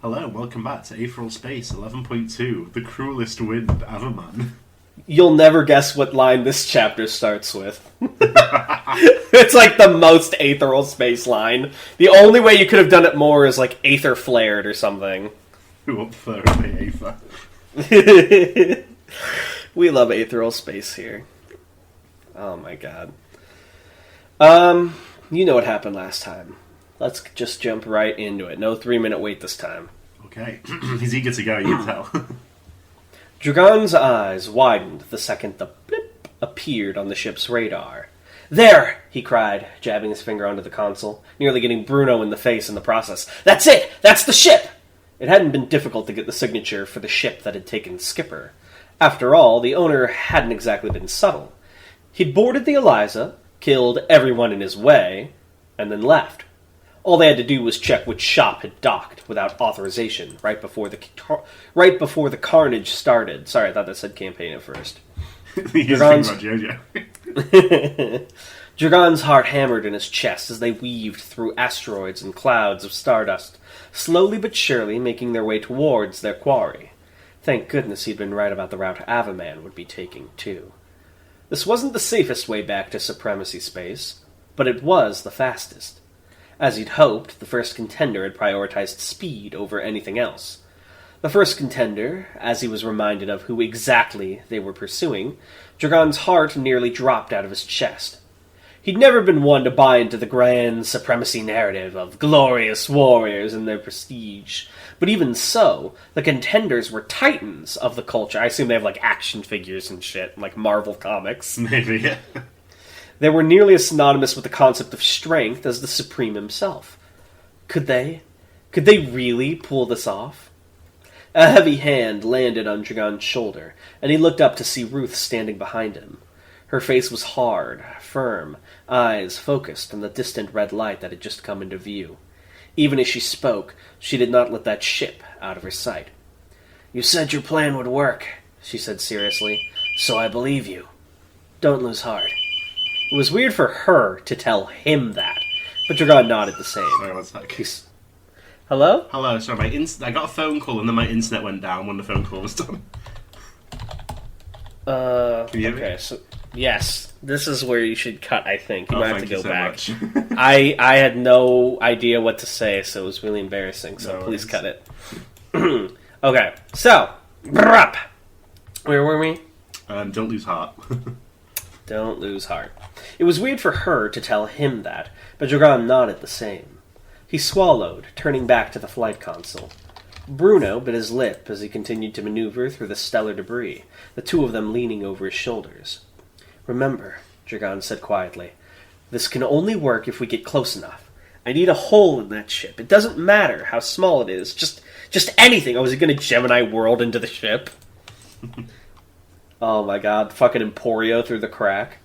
Hello, welcome back to Aetheral Space 11.2, The Cruelest Wind, Avaman. You'll never guess what line this chapter starts with. It's like the most Aetheral Space line. The only way you could have done it more is like Aether Flared or something. Who up there in the Aether? We love Aetheral Space here. Oh my god. You know what happened last time. Let's just jump right into it. No 3-minute wait this time. Okay, he's eager to go, you can tell. Dragon's eyes widened the second the blip appeared on the ship's radar. There! He cried, jabbing his finger onto the console, nearly getting Bruno in the face in the process. That's it! That's the ship! It hadn't been difficult to get the signature for the ship that had taken Skipper. After all, the owner hadn't exactly been subtle. He'd boarded the Eliza, killed everyone in his way, and then left. All they had to do was check which shop had docked without authorization right before the carnage started. Sorry, I thought that said campaign at first. Dragon's about JoJo. Dragon's heart hammered in his chest as they weaved through asteroids and clouds of stardust, slowly but surely making their way towards their quarry. Thank goodness he'd been right about the route Avaman would be taking, too. This wasn't the safest way back to Supremacy Space, but it was the fastest. As he'd hoped, the first contender had prioritized speed over anything else. The first contender, as he was reminded of who exactly they were pursuing, Dragon's heart nearly dropped out of his chest. He'd never been one to buy into the grand supremacy narrative of glorious warriors and their prestige. But even so, the contenders were titans of the culture. I assume they have, like, action figures and shit, like Marvel Comics. Maybe, yeah. They were nearly as synonymous with the concept of strength as the Supreme himself. Could they really pull this off? A heavy hand landed on Dragon's shoulder, and he looked up to see Ruth standing behind him. Her face was hard, firm, eyes focused on the distant red light that had just come into view. Even as she spoke, she did not let that ship out of her sight. "You said your plan would work," she said seriously, "so I believe you. Don't lose heart." It was weird for her to tell him that, but Dragon nodded the same. Sorry, one sec. Hello? Hello, sorry, I got a phone call and then my internet went down when the phone call was done. Can you hear me? Okay, so, yes, this is where you should cut, I think. You might have to go so back. Much. I had no idea what to say, so it was really embarrassing, so please cut it. Okay, so, where were we? Don't lose heart. Don't lose heart. It was weird for her to tell him that, but Dragon nodded the same. He swallowed, turning back to the flight console. Bruno bit his lip as he continued to maneuver through the stellar debris, the two of them leaning over his shoulders. "Remember," Dragon said quietly, "this can only work if we get close enough. I need a hole in that ship. It doesn't matter how small it is. Just anything." Oh, is he going to Gemini World into the ship? Oh my god, fucking Emporio through the crack.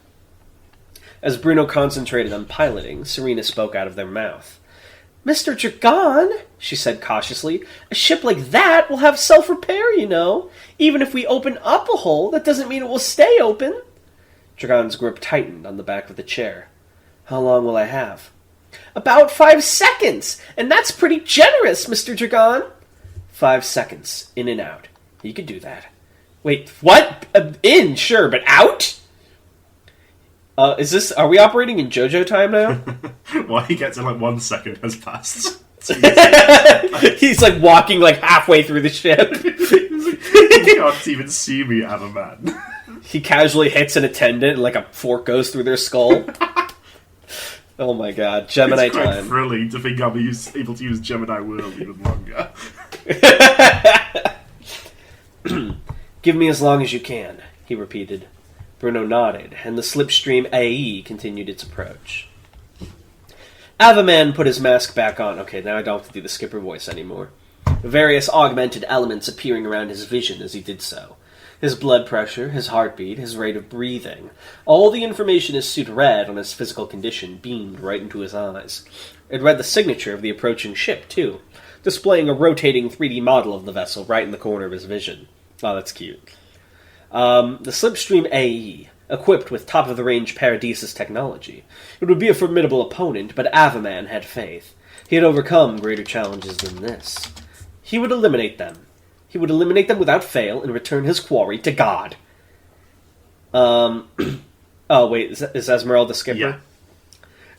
As Bruno concentrated on piloting, Serena spoke out of their mouth. "Mr. Dragon," she said cautiously, "a ship like that will have self-repair, you know. Even if we open up a hole, that doesn't mean it will stay open." Dragon's grip tightened on the back of the chair. "How long will I have?" "About 5 seconds, and that's pretty generous, Mr. Dragon." 5 seconds, in and out. You could do that. Wait, what? In, sure, but out? Are we operating in JoJo time now? Why he gets in like 1 second has passed. He's like walking like halfway through the ship. You can't even see me, Avaman. He casually hits an attendant and like a fork goes through their skull. Oh my god, Gemini it's quite time. thrilling to think I'll be able to use Gemini World even longer. "Give me as long as you can," he repeated. Bruno nodded, and the slipstream AE continued its approach. Avaman put his mask back on. Okay, now I don't have to do the skipper voice anymore. Various augmented elements appearing around his vision as he did so. His blood pressure, his heartbeat, his rate of breathing. All the information his suit read on his physical condition beamed right into his eyes. It read the signature of the approaching ship, too, displaying a rotating 3D model of the vessel right in the corner of his vision. Oh, that's cute. The Slipstream AE, equipped with top-of-the-range Paradisus technology. It would be a formidable opponent, but Avaman had faith. He had overcome greater challenges than this. He would eliminate them. He would eliminate them without fail and return his quarry to God. Oh, wait, is Esmeralda skipper? Yeah.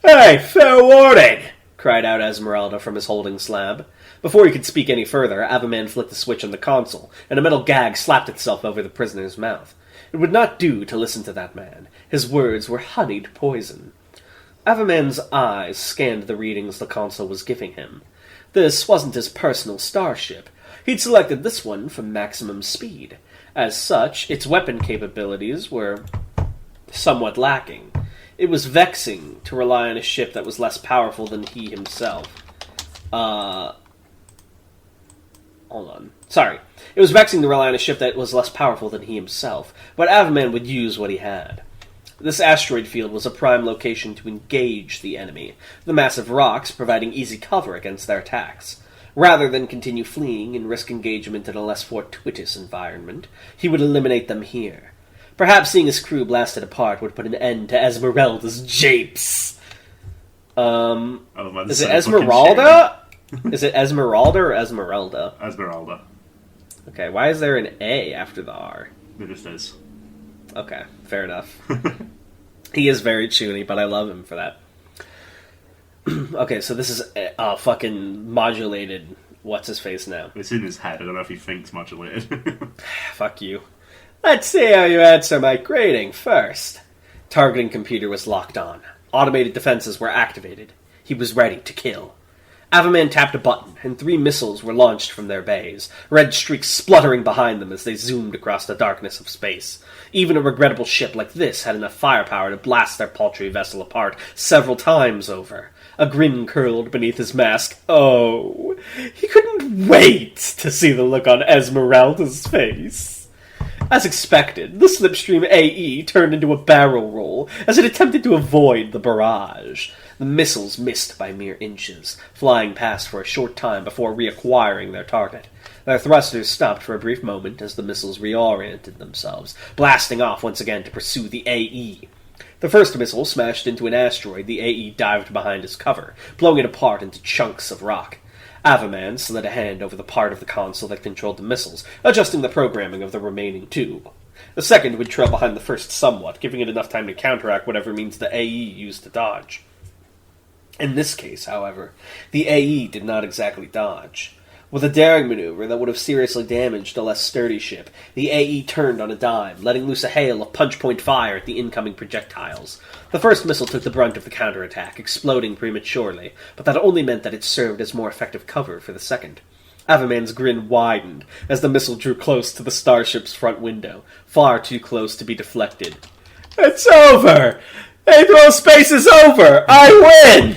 Hey, fair warning! Cried out Esmeralda from his holding slab. Before he could speak any further, Avaman flicked the switch on the console, and a metal gag slapped itself over the prisoner's mouth. It would not do to listen to that man. His words were honeyed poison. Avaman's eyes scanned the readings the console was giving him. This wasn't his personal starship. He'd selected this one for maximum speed. As such, its weapon capabilities were somewhat lacking. It was vexing to rely on a ship that was less powerful than he himself. Hold on. Sorry. It was vexing to rely on a ship that was less powerful than he himself, but Avaman would use what he had. This asteroid field was a prime location to engage the enemy, the massive rocks providing easy cover against their attacks. Rather than continue fleeing and risk engagement in a less fortuitous environment, he would eliminate them here. Perhaps seeing his crew blasted apart would put an end to Esmeralda's japes. Is it Esmeralda? Is it Esmeralda or Esmeralda? Esmeralda. Okay, why is there an A after the R? It just is. Okay, fair enough. He is very chuny, but I love him for that. Okay, so this is a fucking modulated... What's-his-face now? It's in his head. I don't know if he thinks modulated. Fuck you. Let's see how you answer my grading first. Targeting computer was locked on. Automated defenses were activated. He was ready to kill. Avaman tapped a button, and 3 missiles were launched from their bays, red streaks spluttering behind them as they zoomed across the darkness of space. Even a regrettable ship like this had enough firepower to blast their paltry vessel apart several times over. A grin curled beneath his mask. Oh, he couldn't wait to see the look on Esmeralda's face. As expected, the Slipstream AE turned into a barrel roll as it attempted to avoid the barrage. The missiles missed by mere inches, flying past for a short time before reacquiring their target. Their thrusters stopped for a brief moment as the missiles reoriented themselves, blasting off once again to pursue the AE. The first missile smashed into an asteroid. The AE dived behind his cover, blowing it apart into chunks of rock. Avaman slid a hand over the part of the console that controlled the missiles, adjusting the programming of the remaining 2. The second would trail behind the first somewhat, giving it enough time to counteract whatever means the AE used to dodge. In this case, however, the AE did not exactly dodge. With a daring maneuver that would have seriously damaged a less sturdy ship, the AE turned on a dime, letting loose a hail of punch-point fire at the incoming projectiles. The first missile took the brunt of the counterattack, exploding prematurely, but that only meant that it served as more effective cover for the second. Avaman's grin widened as the missile drew close to the starship's front window, far too close to be deflected. "It's over! Aetheral Space is over! I win!"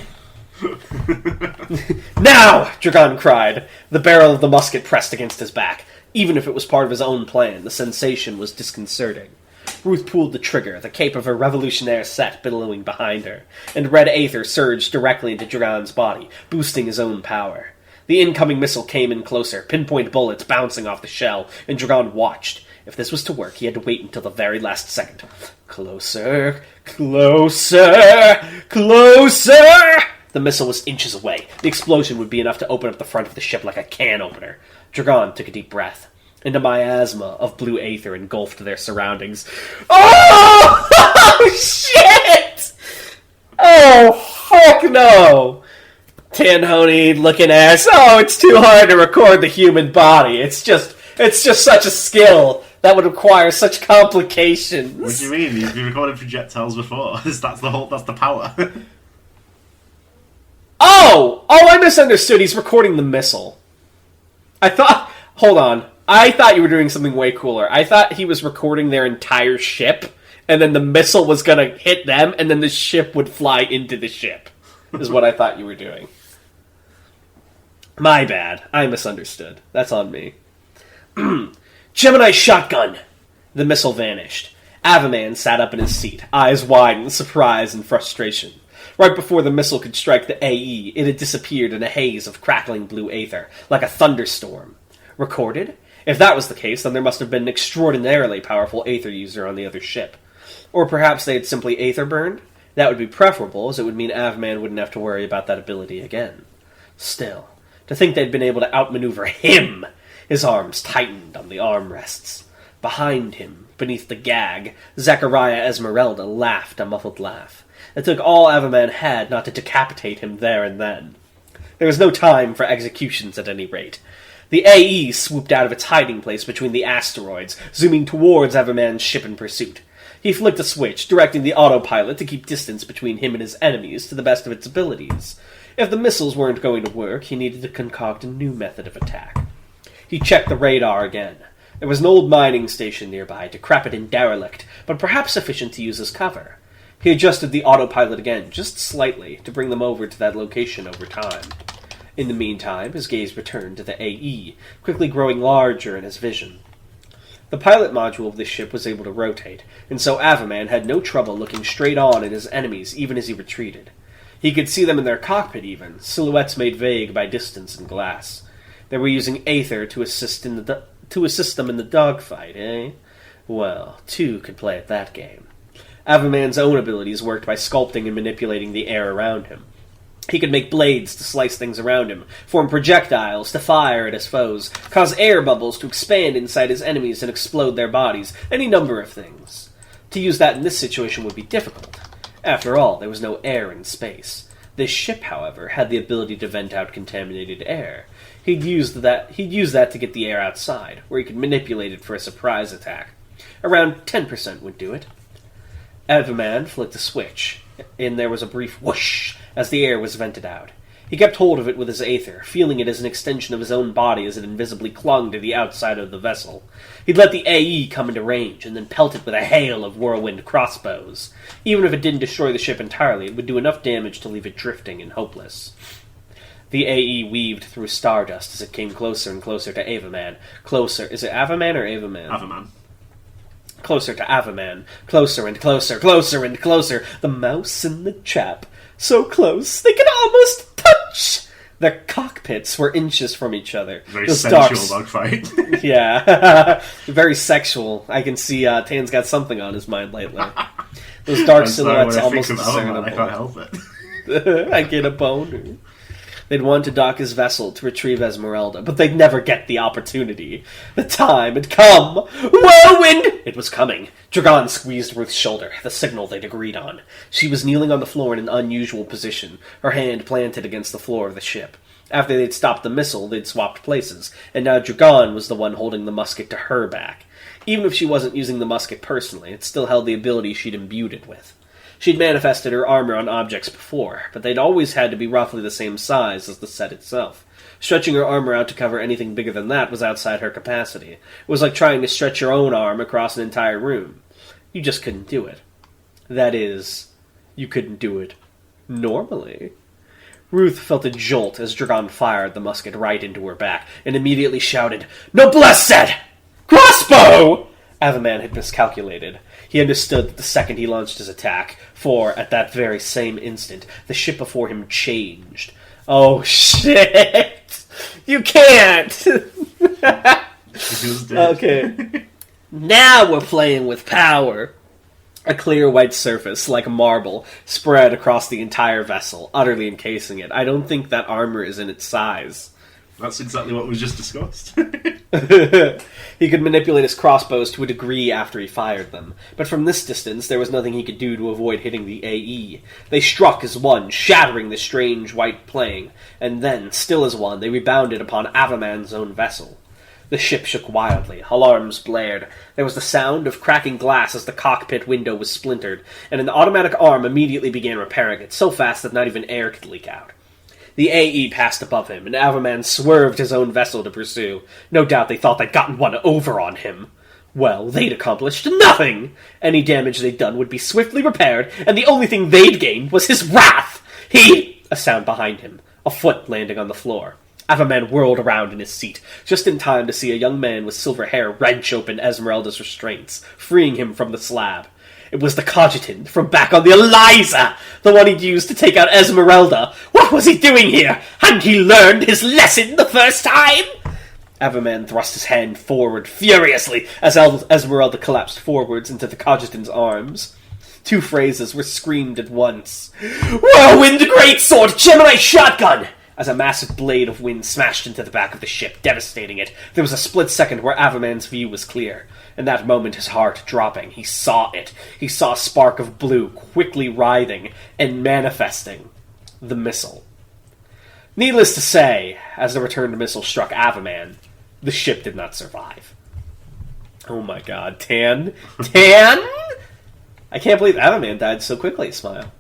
"Now!" Dragon cried, the barrel of the musket pressed against his back. Even if it was part of his own plan, the sensation was disconcerting. Ruth pulled the trigger, the cape of her revolutionaire set billowing behind her, and red aether surged directly into Dragon's body, boosting his own power. The incoming missile came in closer, pinpoint bullets bouncing off the shell, and Dragon watched. If this was to work, he had to wait until the very last second. Closer, closer, closer! The missile was inches away. The explosion would be enough to open up the front of the ship like a can opener. Dragon took a deep breath, and a miasma of blue aether engulfed their surroundings. Oh! Shit! Oh, fuck no! Tanhoney looking ass. Oh, it's too hard to record the human body. It's just such a skill that would require such complications. What do you mean? You've been recording projectiles before. That's the power. Oh, I misunderstood. He's recording the missile. Hold on. I thought you were doing something way cooler. I thought he was recording their entire ship, and then the missile was gonna hit them, and then the ship would fly into the ship, is what I thought you were doing. My bad. I misunderstood. That's on me. Gemini shotgun! The missile vanished. Avaman sat up in his seat, eyes wide in surprise and frustration. Right before the missile could strike the AE, it had disappeared in a haze of crackling blue aether, like a thunderstorm. Recorded? If that was the case, then there must have been an extraordinarily powerful aether user on the other ship. Or perhaps they had simply aether burned? That would be preferable, as it would mean Avaman wouldn't have to worry about that ability again. Still, To think they'd been able to outmaneuver him! His arms tightened on the armrests. Behind him, beneath the gag, Zachariah Esmeralda laughed a muffled laugh. It took all Avaman had not to decapitate him there and then. There was no time for executions at any rate. The AE swooped out of its hiding place between the asteroids, zooming towards Avaman's ship in pursuit. He flicked a switch, directing the autopilot to keep distance between him and his enemies to the best of its abilities. If the missiles weren't going to work, he needed to concoct a new method of attack. He checked the radar again. There was an old mining station nearby, decrepit and derelict, but perhaps sufficient to use as cover. He adjusted the autopilot again, just slightly, to bring them over to that location over time. In the meantime, his gaze returned to the AE, quickly growing larger in his vision. The pilot module of this ship was able to rotate, and so Avaman had no trouble looking straight on at his enemies even as he retreated. He could see them in their cockpit even, silhouettes made vague by distance and glass. They were using Aether to assist them in the dogfight, eh? Well, two could play at that game. Avaman's own abilities worked by sculpting and manipulating the air around him. He could make blades to slice things around him, form projectiles to fire at his foes, cause air bubbles to expand inside his enemies and explode their bodies, any number of things. To use that in this situation would be difficult. After all, there was no air in space. This ship, however, had the ability to vent out contaminated air. He'd use that to get the air outside, where he could manipulate it for a surprise attack. Around 10% would do it. Avaman flicked a switch, and there was a brief whoosh as the air was vented out. He kept hold of it with his Aether, feeling it as an extension of his own body as it invisibly clung to the outside of the vessel. He'd let the AE come into range, and then pelt it with a hail of whirlwind crossbows. Even if it didn't destroy the ship entirely, it would do enough damage to leave it drifting and hopeless. The AE weaved through stardust as it came closer and closer to Avaman. Closer. Is it Avaman or Avaman? Avaman. Closer to Avaman. Closer and closer, closer and closer. The mouse and the chap. So close, they could almost touch! Their cockpits were inches from each other. Very sensual dogfight. Yeah. Very sexual. I can see Tan's got something on his mind lately. Those dark silhouettes almost discernible. I can't help it. I get a boner. They'd want to dock his vessel to retrieve Esmeralda, but they'd never get the opportunity. The time had come! Whirlwind! It was coming. Dragon squeezed Ruth's shoulder, the signal they'd agreed on. She was kneeling on the floor in an unusual position, her hand planted against the floor of the ship. After they'd stopped the missile, they'd swapped places, and now Dragon was the one holding the musket to her back. Even if she wasn't using the musket personally, it still held the ability she'd imbued it with. She'd manifested her armor on objects before, but they'd always had to be roughly the same size as the set itself. Stretching her armor out to cover anything bigger than that was outside her capacity. It was like trying to stretch your own arm across an entire room. You just couldn't do it. That is, you couldn't do it normally. Ruth felt a jolt as Dragon fired the musket right into her back, and immediately shouted, "Noblesse! Crossbow!" Avaman had miscalculated. He understood that the second he launched his attack, for, at that very same instant, the ship before him changed. Oh, shit! You can't! Okay. Now we're playing with power. A clear white surface, like marble, spread across the entire vessel, utterly encasing it. I don't think that armor is in its size. That's exactly what was just discussed. He could manipulate his crossbows to a degree after he fired them, but from this distance there was nothing he could do to avoid hitting the AE. They struck as one, shattering the strange white plane, and then, still as one, they rebounded upon Avaman's own vessel. The ship shook wildly, alarms blared. There was the sound of cracking glass as the cockpit window was splintered, and an automatic arm immediately began repairing it, so fast that not even air could leak out. The AE passed above him, and Avaman swerved his own vessel to pursue. No doubt they thought they'd gotten one over on him. Well, they'd accomplished nothing! Any damage they'd done would be swiftly repaired, and the only thing they'd gained was his wrath! A sound behind him, a foot landing on the floor. Avaman whirled around in his seat, just in time to see a young man with silver hair wrench open Esmeralda's restraints, freeing him from the slab. It was the Cogitant from back on the Eliza, the one he'd used to take out Esmeralda. What was he doing here? Hadn't he learned his lesson the first time? Avaman thrust his hand forward furiously as Esmeralda collapsed forwards into the Cogitant's arms. Two phrases were screamed at once. "Whirlwind Greatsword, Gemini Shotgun!" as a massive blade of wind smashed into the back of the ship, devastating it. There was a split second where Avaman's view was clear. In that moment, his heart dropping, he saw it. He saw a spark of blue quickly writhing and manifesting the missile. Needless to say, as the returned missile struck Avaman, the ship did not survive. Oh my god, Tan? Tan? I can't believe Avaman died so quickly, smile.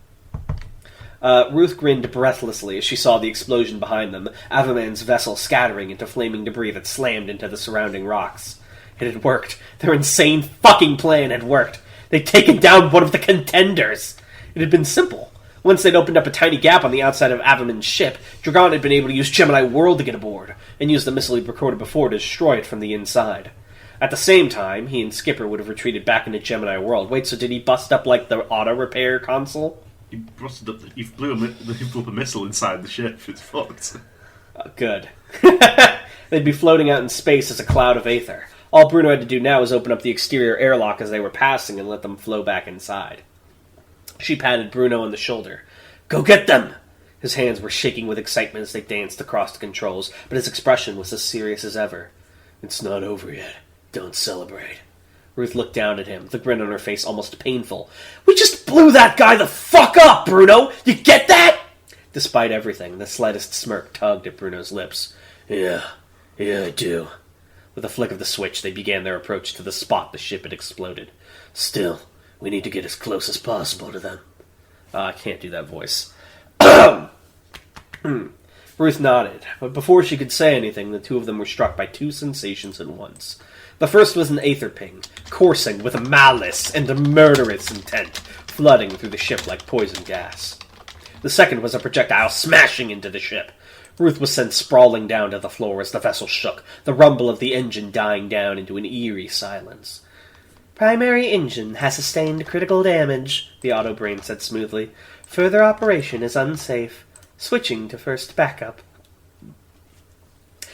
Ruth grinned breathlessly as she saw the explosion behind them, Avaman's vessel scattering into flaming debris that slammed into the surrounding rocks. It had worked. Their insane fucking plan had worked. They'd taken down one of the contenders. It had been simple. Once they'd opened up a tiny gap on the outside of Avaman's ship, Dragon had been able to use Gemini World to get aboard, and use the missile he'd recorded before to destroy it from the inside. At the same time, he and Skipper would have retreated back into Gemini World. Wait, so did he bust up, like, the auto-repair console? He busted up. He blew a missile inside the ship. It's fucked. Good. They'd be floating out in space as a cloud of aether. All Bruno had to do now was open up the exterior airlock as they were passing and let them flow back inside. She patted Bruno on the shoulder. "Go get them!" His hands were shaking with excitement as they danced across the controls, but his expression was as serious as ever. "It's not over yet. Don't celebrate." Ruth looked down at him, the grin on her face almost painful. "We just blew that guy the fuck up, Bruno! You get that?" Despite everything, the slightest smirk tugged at Bruno's lips. Yeah, I do." With a flick of the switch, they began their approach to the spot the ship had exploded. "Still, we need to get as close as possible to them." I can't do that voice. Ruth nodded, but before she could say anything, the two of them were struck by two sensations at once. The first was an aether ping, coursing with a malice and a murderous intent, flooding through the ship like poison gas. The second was a projectile smashing into the ship. Ruth was sent sprawling down to the floor as the vessel shook, the rumble of the engine dying down into an eerie silence. "Primary engine has sustained critical damage," the auto-brain said smoothly. "Further operation is unsafe. Switching to first backup."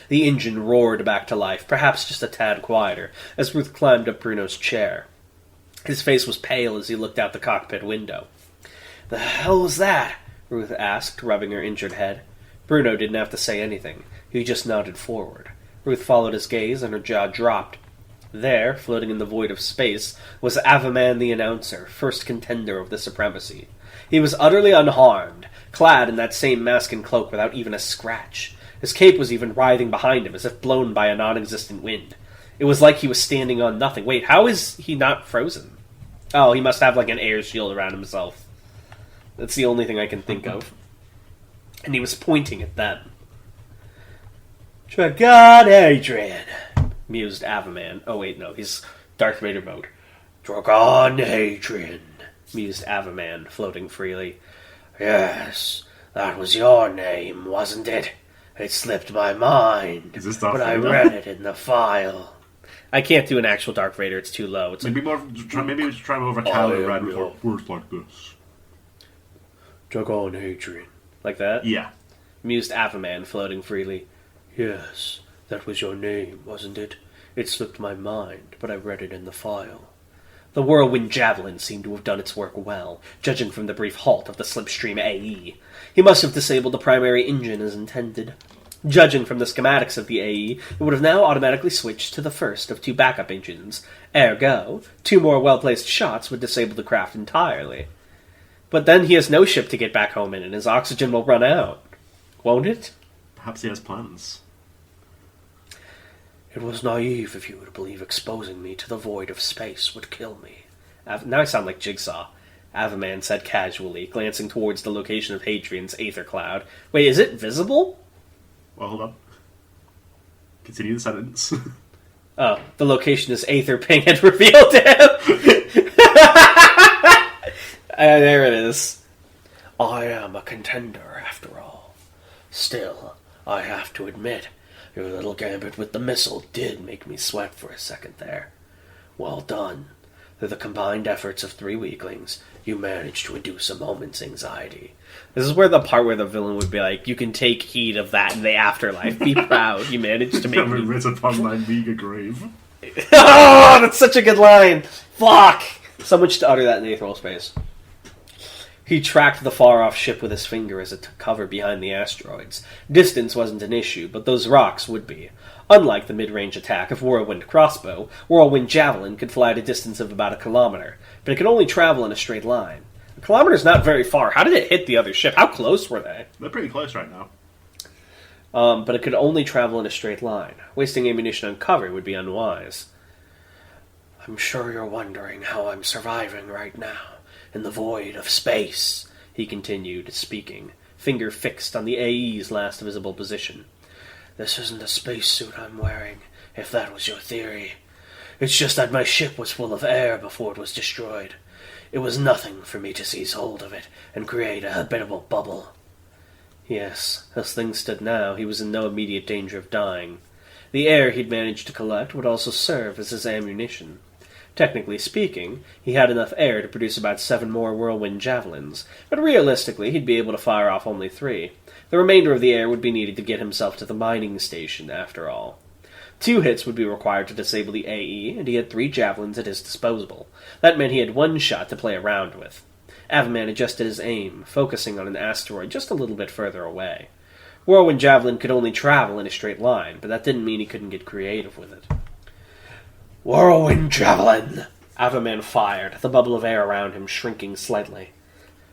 The engine roared back to life, perhaps just a tad quieter, as Ruth climbed up Bruno's chair. His face was pale as he looked out the cockpit window. "The hell was that?" Ruth asked, rubbing her injured head. Bruno didn't have to say anything. He just nodded forward. Ruth followed his gaze, and her jaw dropped. There, floating in the void of space, was Avaman the announcer, first contender of the supremacy. He was utterly unharmed, clad in that same mask and cloak without even a scratch. His cape was even writhing behind him, as if blown by a non-existent wind. It was like he was standing on nothing. Wait, how is he not frozen? Oh, he must have like an air shield around himself. That's the only thing I can think of. And he was pointing at them. "Dragon Adrian," mused Avaman. Oh wait, no, he's Darth Vader mode. "Dragon Adrian," mused Avaman, floating freely. "Yes, that was your name, wasn't it? It slipped my mind, Is this Darth but I Vader? read it in the file." I can't do an actual Darth Vader, it's too low. It's Maybe we should try more of a Kylo Ren with words like this. Dragon Adrian. Like that? Yeah. Mused Avaman, floating freely. "Yes, that was your name, wasn't it? It slipped my mind, but I read it in the file." The whirlwind javelin seemed to have done its work well, judging from the brief halt of the slipstream AE. He must have disabled the primary engine as intended. Judging from the schematics of the AE, it would have now automatically switched to the first of two backup engines. Ergo, two more well-placed shots would disable the craft entirely. But then he has no ship to get back home in, and his oxygen will run out. Won't it? Perhaps he has plans. "It was naive of you to believe exposing me to the void of space would kill me." Now I sound like Jigsaw. Avaman said casually, glancing towards the location of Hadrian's aether cloud. Wait, is it visible? Well, hold on. Continue the sentence. Oh, the location his aether ping had revealed to him. There it is. "I am a contender, after all. Still, I have to admit, your little gambit with the missile did make me sweat for a second there. Well done. Through the combined efforts of three weaklings, you managed to induce a moment's anxiety." This is where the part where the villain would be like, "You can take heed of that in the afterlife. Be proud. You managed to make me..." "Writ upon my meager grave." Oh, that's such a good line. Fuck. Someone should utter that in Aetheral Space. He tracked the far-off ship with his finger as it took cover behind the asteroids. Distance wasn't an issue, but those rocks would be. Unlike the mid-range attack of Whirlwind Crossbow, Whirlwind Javelin could fly at a distance of about a kilometer, but it could only travel in a straight line. A kilometer's not very far. How did it hit the other ship? How close were they? They're pretty close right now. But it could only travel in a straight line. Wasting ammunition on cover would be unwise. I'm sure you're wondering how I'm surviving right now, in the void of space, he continued, speaking, finger fixed on the AE's last visible position. This isn't a spacesuit I'm wearing, if that was your theory. It's just that my ship was full of air before it was destroyed. It was nothing for me to seize hold of it and create a habitable bubble. Yes, as things stood now, he was in no immediate danger of dying. The air he'd managed to collect would also serve as his ammunition. Technically speaking, he had enough air to produce about 7 more Whirlwind Javelins, but realistically he'd be able to fire off only 3. The remainder of the air would be needed to get himself to the mining station, after all. 2 hits would be required to disable the AE, and he had 3 javelins at his disposal. That meant he had 1 shot to play around with. Avaman adjusted his aim, focusing on an asteroid just a little bit further away. Whirlwind Javelin could only travel in a straight line, but that didn't mean he couldn't get creative with it. Whirlwind Javelin! Avaman fired, the bubble of air around him shrinking slightly.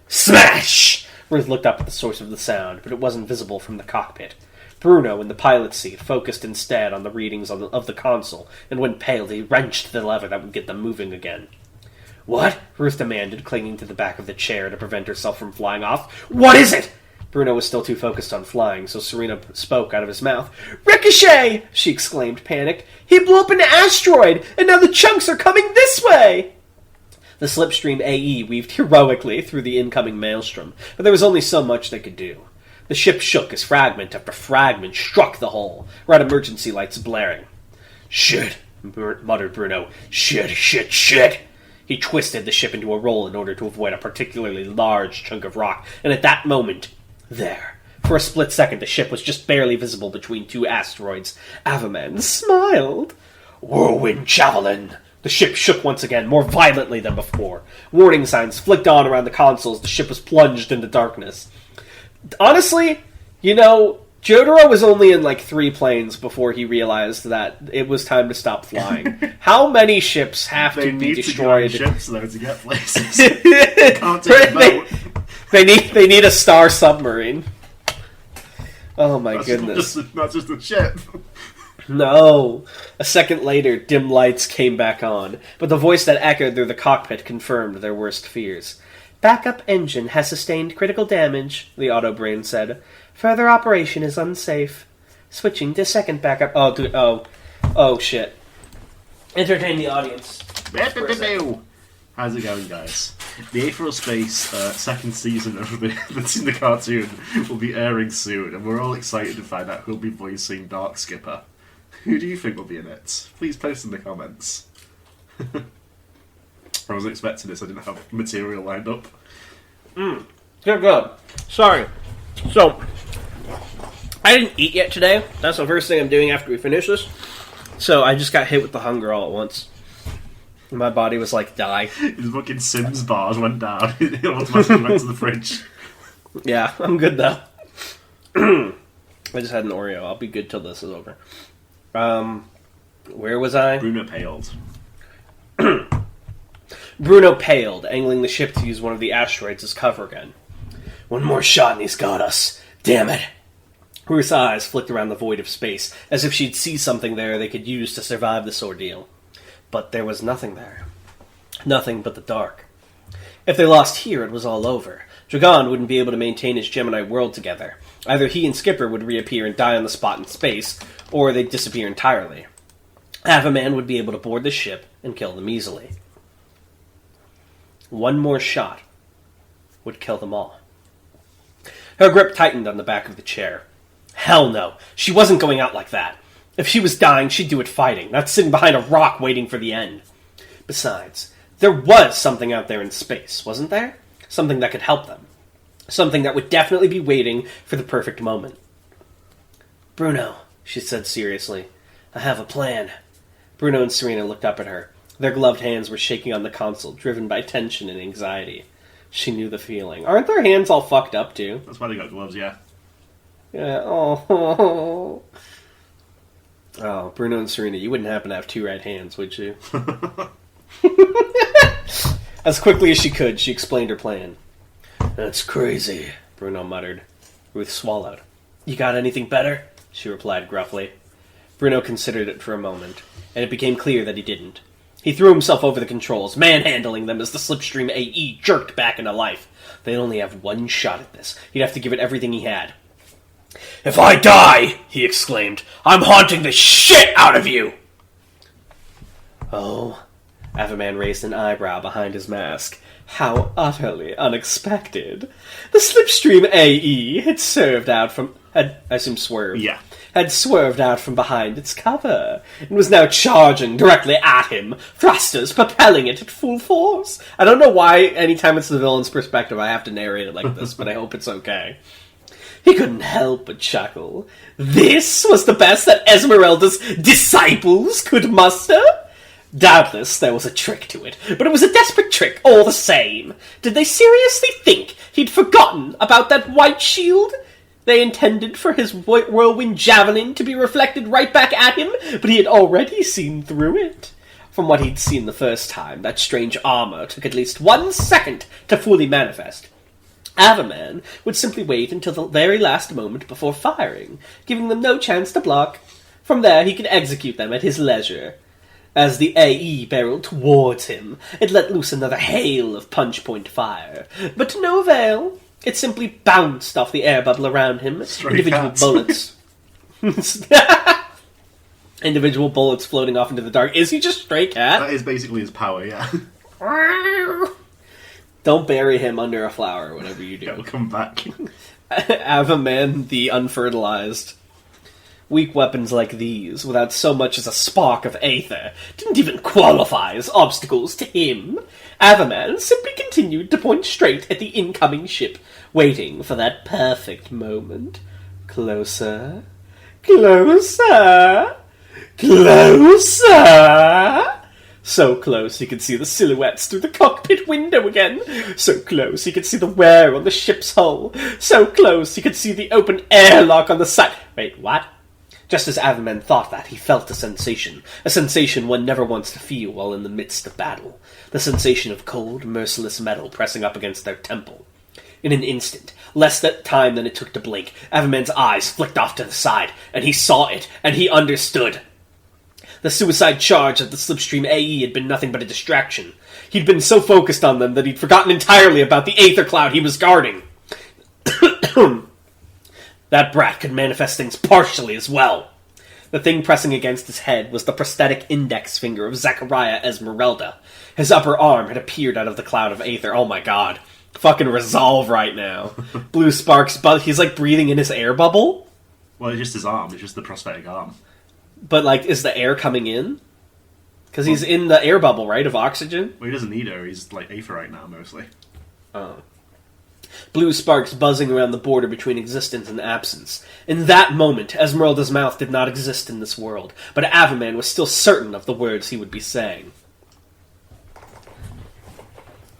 Smash! Ruth looked up at the source of the sound, but it wasn't visible from the cockpit. Bruno, in the pilot's seat, focused instead on the readings of the console, and when pale, he wrenched the lever that would get them moving again. What? Ruth demanded, clinging to the back of the chair to prevent herself from flying off. What is it? Bruno was still too focused on flying, so Serena spoke out of his mouth. Ricochet! She exclaimed, panicked. He blew up an asteroid, and now the chunks are coming this way! The slipstream AE weaved heroically through the incoming maelstrom, but there was only so much they could do. The ship shook as fragment after fragment struck the hull, red emergency lights blaring. Shit, muttered Bruno. Shit. He twisted the ship into a roll in order to avoid a particularly large chunk of rock, and at that moment, there, for a split second, the ship was just barely visible between 2 asteroids. Avaman smiled. Whirlwind Javelin! The ship shook once again, more violently than before. Warning signs flicked on around the console as the ship was plunged into darkness. Honestly, Jotaro was only in 3 planes before he realized that it was time to stop flying. How many ships have to be destroyed? They need to ships, though, to get places. Can't take a boat. They need a star submarine. Oh my goodness. Not just a ship. No. A second later, dim lights came back on, but the voice that echoed through the cockpit confirmed their worst fears. Backup engine has sustained critical damage, the auto-brain said. Further operation is unsafe. Switching to second backup. Oh, shit. Entertain the audience. How's it going, guys? The Aetheral Space second season of the cartoon will be airing soon, and we're all excited to find out who'll be voicing Dark Skipper. Who do you think will be in it? Please post in the comments. I wasn't expecting this, I didn't have material lined up. Good. Sorry. So, I didn't eat yet today. That's the first thing I'm doing after we finish this. So, I just got hit with the hunger all at once. My body was like, die. His fucking Sims bars went down. It automatically went to the fridge. Yeah, I'm good though. I just had an Oreo. I'll be good till this is over. Where was I? Bruno paled. Bruno paled, angling the ship to use one of the asteroids as cover again. One more shot and he's got us. Damn it. Ruth's eyes flicked around the void of space, as if she'd see something there they could use to survive this ordeal. But there was nothing there. Nothing but the dark. If they lost here, it was all over. Dragon wouldn't be able to maintain his Gemini world together. Either he and Skipper would reappear and die on the spot in space, or they'd disappear entirely. Avaman would be able to board the ship and kill them easily. One more shot would kill them all. Her grip tightened on the back of the chair. Hell no, she wasn't going out like that. If she was dying, she'd do it fighting, not sitting behind a rock waiting for the end. Besides, there was something out there in space, wasn't there? Something that could help them. Something that would definitely be waiting for the perfect moment. Bruno, she said seriously, I have a plan. Bruno and Serena looked up at her. Their gloved hands were shaking on the console, driven by tension and anxiety. She knew the feeling. Aren't their hands all fucked up, too? That's why they got gloves, yeah. Yeah, oh. Oh, Bruno and Serena, you wouldn't happen to have two right hands, would you? As quickly as she could, she explained her plan. That's crazy, Bruno muttered. Ruth swallowed. You got anything better? She replied gruffly. Bruno considered it for a moment, and it became clear that he didn't. He threw himself over the controls, manhandling them as the Slipstream AE jerked back into life. They'd only have one shot at this. He'd have to give it everything he had. If I die, he exclaimed, I'm haunting the shit out of you! Oh, Avaman raised an eyebrow behind his mask. How utterly unexpected. The Slipstream AE had swerved out from behind its cover, and was now charging directly at him, thrusters propelling it at full force. I don't know why anytime it's the villain's perspective I have to narrate it like this, but I hope it's okay. He couldn't help but chuckle. This was the best that Esmeralda's disciples could muster? Doubtless there was a trick to it, but it was a desperate trick all the same. Did they seriously think he'd forgotten about that white shield? They intended for his whirlwind javelin to be reflected right back at him, but he had already seen through it. From what he'd seen the first time, that strange armor took at least 1 second to fully manifest. Avaman would simply wait until the very last moment before firing, giving them no chance to block. From there, he could execute them at his leisure. As the AE barreled towards him, it let loose another hail of punch-point fire, but to no avail. It simply bounced off the air bubble around him, individual bullets. Individual bullets floating off into the dark. Is he just stray cat? That is basically his power, yeah. Don't bury him under a flower, whatever you do. It'll come back. Avaman the Unfertilized. Weak weapons like these, without so much as a spark of aether, didn't even qualify as obstacles to him. Avaman simply continued to point straight at the incoming ship, waiting for that perfect moment. Closer. Closer. Closer. So close he could see the silhouettes through the cockpit window again. So close he could see the wear on the ship's hull. So close he could see the open airlock on the side. Wait, what? Just as Avaman thought that, he felt a sensation one never wants to feel while in the midst of battle. The sensation of cold, merciless metal pressing up against their temple. In an instant, less time than it took to blink, Avaman's eyes flicked off to the side, and he saw it, and he understood. The suicide charge of the Slipstream AE had been nothing but a distraction. He'd been so focused on them that he'd forgotten entirely about the aether cloud he was guarding. That brat could manifest things partially as well. The thing pressing against his head was the prosthetic index finger of Zachariah Esmeralda. His upper arm had appeared out of the cloud of aether. Oh my god. Fucking resolve right now. Blue sparks, but he's like breathing in his air bubble? Well, it's just his arm. It's just the prosthetic arm. But, like, is the air coming in? Because he's in the air bubble, right, of oxygen? Well, he doesn't need air. He's, like, aether right now, mostly. Oh. Blue sparks buzzing around the border between existence and absence. In that moment, Esmeralda's mouth did not exist in this world, but Avaman was still certain of the words he would be saying.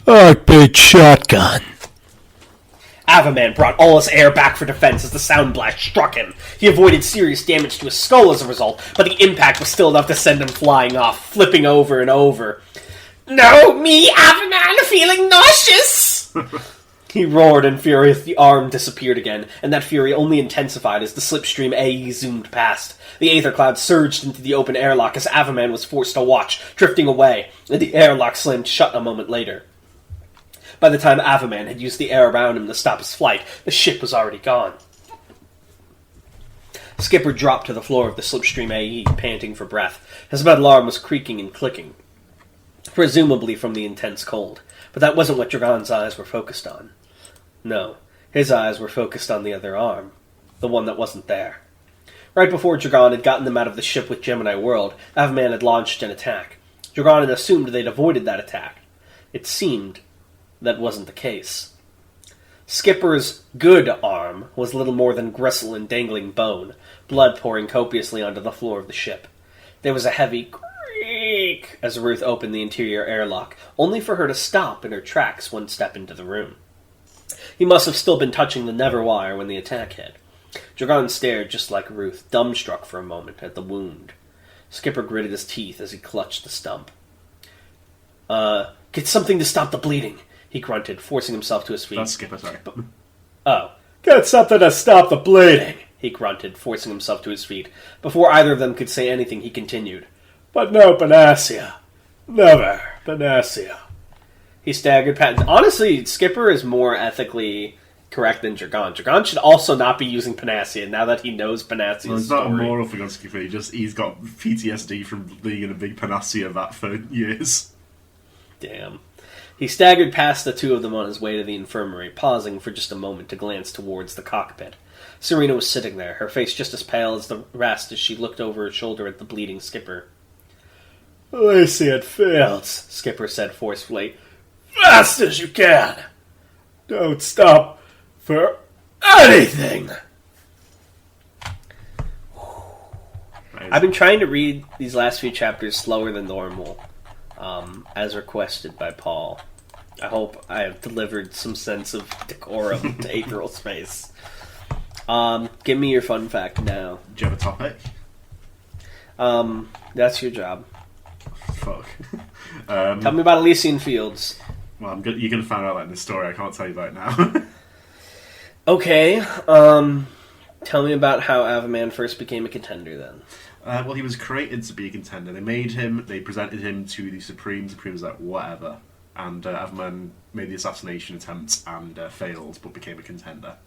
Heartbeat shotgun. Avaman brought all his air back for defense as the sound blast struck him. He avoided serious damage to his skull as a result, but the impact was still enough to send him flying off, flipping over and over. No, me, Avaman, feeling nauseous! He roared in fury as the arm disappeared again, and that fury only intensified as the Slipstream AE zoomed past. The aether cloud surged into the open airlock as Avaman was forced to watch, drifting away, and the airlock slammed shut a moment later. By the time Avaman had used the air around him to stop his flight, the ship was already gone. Skipper dropped to the floor of the Slipstream AE, panting for breath. His metal arm was creaking and clicking, presumably from the intense cold. But that wasn't what Dragon's eyes were focused on. No, his eyes were focused on the other arm, the one that wasn't there. Right before Dragon had gotten them out of the ship with Gemini World, Avaman had launched an attack. Dragon had assumed they'd avoided that attack. It seemed that wasn't the case. Skipper's good arm was little more than gristle and dangling bone, blood pouring copiously onto the floor of the ship. There was a heavy Squeak! As Ruth opened the interior airlock, only for her to stop in her tracks one step into the room. He must have still been touching the nether wire when the attack hit. Dragon stared just like Ruth, dumbstruck for a moment at the wound. Skipper gritted his teeth as he clutched the stump. Get something to stop the bleeding, he grunted, forcing himself to his feet. That's Skipper, sorry. Oh. Get something to stop the bleeding, he grunted, forcing himself to his feet. Before either of them could say anything, he continued. But no panacea. Never panacea. He staggered past... Honestly, Skipper is more ethically correct than Dragon. Dragon should also not be using panacea now that he knows Panacea's Well, it's not story. a moral thing on Skipper, he's got PTSD from being in a big panacea vat for years. Damn. He staggered past the two of them on his way to the infirmary, pausing for just a moment to glance towards the cockpit. Serena was sitting there, her face just as pale as the rest as she looked over her shoulder at the bleeding Skipper. Lacey, it fails, Skipper said forcefully. Fast as you can! Don't stop for anything! I've been trying to read these last few chapters slower than normal, as requested by Paul. I hope I have delivered some sense of decorum to Aetheral Space. Give me your fun fact now. Do you have a topic? That's your job. Fuck. Tell me about Elysian Fields. Well, you're going to find out that in this story. I can't tell you about it now. Okay. Tell me about how Avaman first became a contender, then. Well, he was created to be a contender. They presented him to the Supreme. Supreme was like, whatever. And Avaman made the assassination attempt and failed, but became a contender.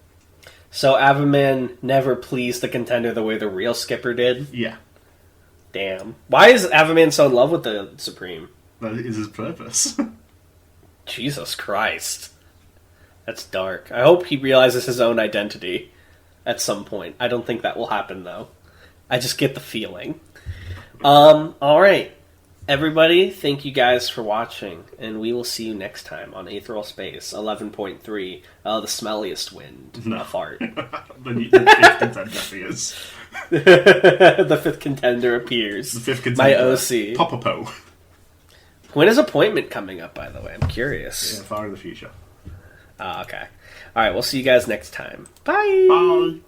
So Avaman never pleased the contender the way the real Skipper did? Yeah. Damn. Why is Avaman so in love with the Supreme? That is his purpose. Jesus Christ. That's dark. I hope he realizes his own identity at some point. I don't think that will happen, though. I just get the feeling. Alright. Everybody, thank you guys for watching, and we will see you next time on Aetheral Space 11.3, the smelliest wind. No. A fart. The fifth contender appears. The fifth contender appears. The fifth My contender. OC. Popopo. When is appointment coming up, by the way? I'm curious. Yeah, far in the future. Okay. Alright, we'll see you guys next time. Bye! Bye!